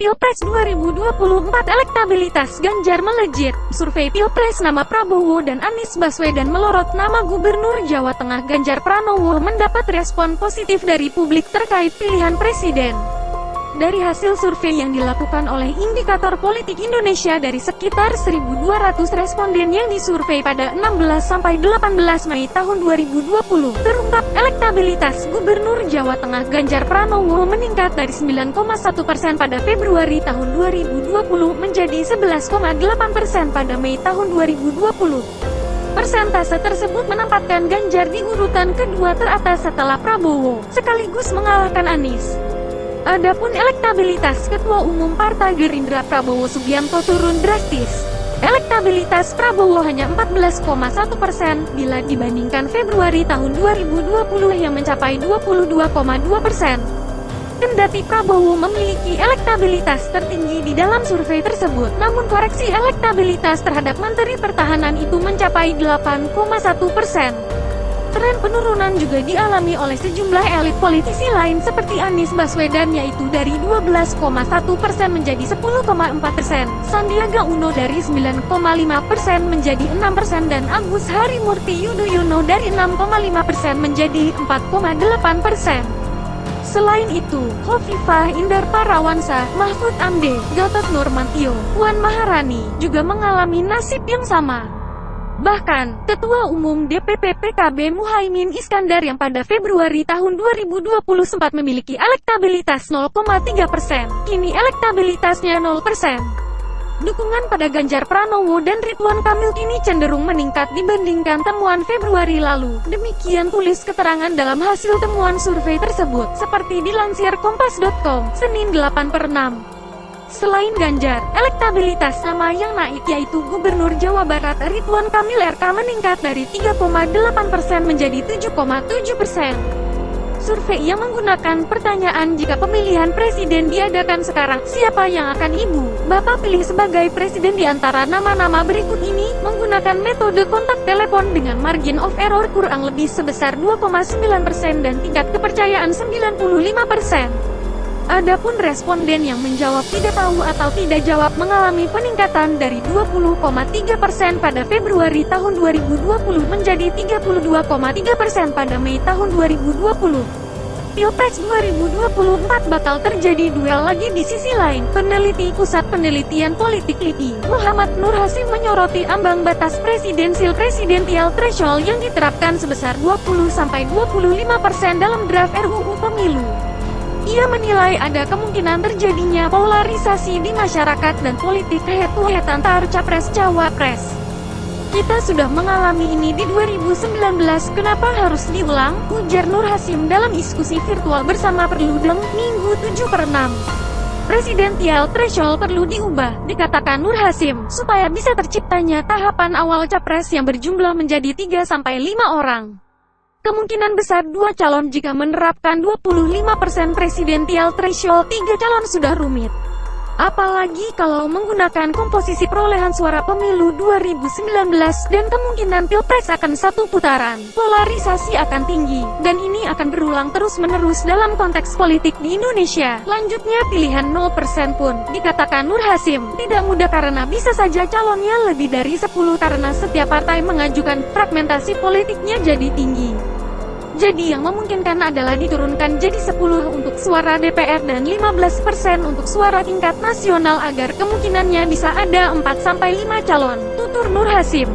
Pilpres 2024 elektabilitas Ganjar melejit. Survei Pilpres nama Prabowo dan Anies Baswedan melorot, nama Gubernur Jawa Tengah Ganjar Pranowo mendapat respon positif dari publik terkait pilihan presiden. Dari hasil survei yang dilakukan oleh Indikator Politik Indonesia dari sekitar 1.200 responden yang disurvei pada 16-18 Mei tahun 2020, terungkap elektabilitas Gubernur Jawa Tengah Ganjar Pranowo meningkat dari 9,1% pada Februari tahun 2020 menjadi 11,8% pada Mei tahun 2020. Persentase tersebut menempatkan Ganjar di urutan kedua teratas setelah Prabowo, sekaligus mengalahkan Anies. Adapun elektabilitas Ketua Umum Partai Gerindra Prabowo Subianto turun drastis. Elektabilitas Prabowo hanya 14,1% bila dibandingkan Februari tahun 2020 yang mencapai 22,2%. Kendati Prabowo memiliki elektabilitas tertinggi di dalam survei tersebut, namun koreksi elektabilitas terhadap Menteri Pertahanan itu mencapai 8,1%. Tren penurunan juga dialami oleh sejumlah elit politisi lain seperti Anies Baswedan, yaitu dari 12,1% menjadi 10,4%, Sandiaga Uno dari 9,5% menjadi 6%, dan Agus Harimurti Yudhoyono dari 6,5% menjadi 4,8%. Selain itu, Khofifah Indar Parawansa, Mahfud MD, Gatot Nurmantio, Puan Maharani juga mengalami nasib yang sama. Bahkan, Ketua Umum DPP PKB Muhaimin Iskandar yang pada Februari tahun 2020 sempat memiliki elektabilitas 0,3%, kini elektabilitasnya 0%. Dukungan pada Ganjar Pranowo dan Ridwan Kamil kini cenderung meningkat dibandingkan temuan Februari lalu. Demikian tulis keterangan dalam hasil temuan survei tersebut, seperti dilansir Kompas.com, Senin 8/6. Selain Ganjar, elektabilitas nama yang naik yaitu Gubernur Jawa Barat Ridwan Kamil RK meningkat dari 3,8% menjadi 7,7%. Survei yang menggunakan pertanyaan jika pemilihan presiden diadakan sekarang, siapa yang akan ibu, bapak pilih sebagai presiden di antara nama-nama berikut ini, menggunakan metode kontak telepon dengan margin of error kurang lebih sebesar 2,9% dan tingkat kepercayaan 95%. Adapun responden yang menjawab tidak tahu atau tidak jawab mengalami peningkatan dari 20,3% pada Februari tahun 2020 menjadi 32,3% pada Mei tahun 2020. Pilpres 2024 bakal terjadi duel lagi di sisi lain. Peneliti Pusat Penelitian Politik LIPI, Muhammad Nur Hasim menyoroti ambang batas presidensial threshold yang diterapkan sebesar 20-25% dalam draft RUU Pemilu. Ia menilai ada kemungkinan terjadinya polarisasi di masyarakat dan politik head-to-head antar capres-cawapres. Kita sudah mengalami ini di 2019, kenapa harus diulang? Ujar Nur Hasim dalam diskusi virtual bersama Perludem, Minggu 7/6. Presidensial threshold perlu diubah, dikatakan Nur Hasim, supaya bisa terciptanya tahapan awal capres yang berjumlah menjadi 3-5 orang. Kemungkinan besar dua calon jika menerapkan 25% presidensial threshold 3 calon sudah rumit. Apalagi kalau menggunakan komposisi perolehan suara pemilu 2019 dan kemungkinan pilpres akan satu putaran, polarisasi akan tinggi, dan ini akan berulang terus-menerus dalam konteks politik di Indonesia. Lanjutnya pilihan 0% pun, dikatakan Nur Hasim, tidak mudah karena bisa saja calonnya lebih dari 10 karena setiap partai mengajukan fragmentasi politiknya jadi tinggi. Jadi yang memungkinkan adalah diturunkan jadi 10 untuk suara DPR dan 15% untuk suara tingkat nasional agar kemungkinannya bisa ada 4-5 calon, tutur Nur Hasim.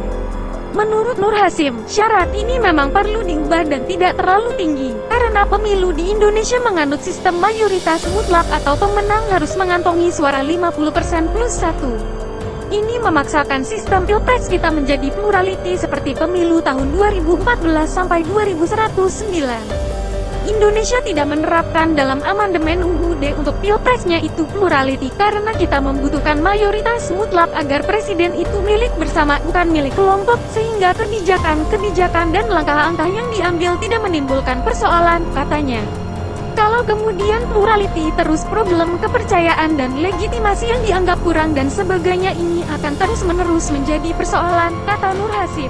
Menurut Nur Hasim, syarat ini memang perlu diubah dan tidak terlalu tinggi, karena pemilu di Indonesia menganut sistem mayoritas mutlak atau pemenang harus mengantongi suara 50% plus 1. Ini memaksakan sistem pilpres kita menjadi plurality seperti pemilu tahun 2014 sampai 2109. Indonesia tidak menerapkan dalam amandemen UUD untuk pilpresnya itu plurality karena kita membutuhkan mayoritas mutlak agar presiden itu milik bersama bukan milik kelompok sehingga kebijakan dan langkah-langkah yang diambil tidak menimbulkan persoalan, katanya. Kalau kemudian plurality terus problem kepercayaan dan legitimasi yang dianggap kurang dan sebagainya ini akan terus-menerus menjadi persoalan, kata Nur Hasib.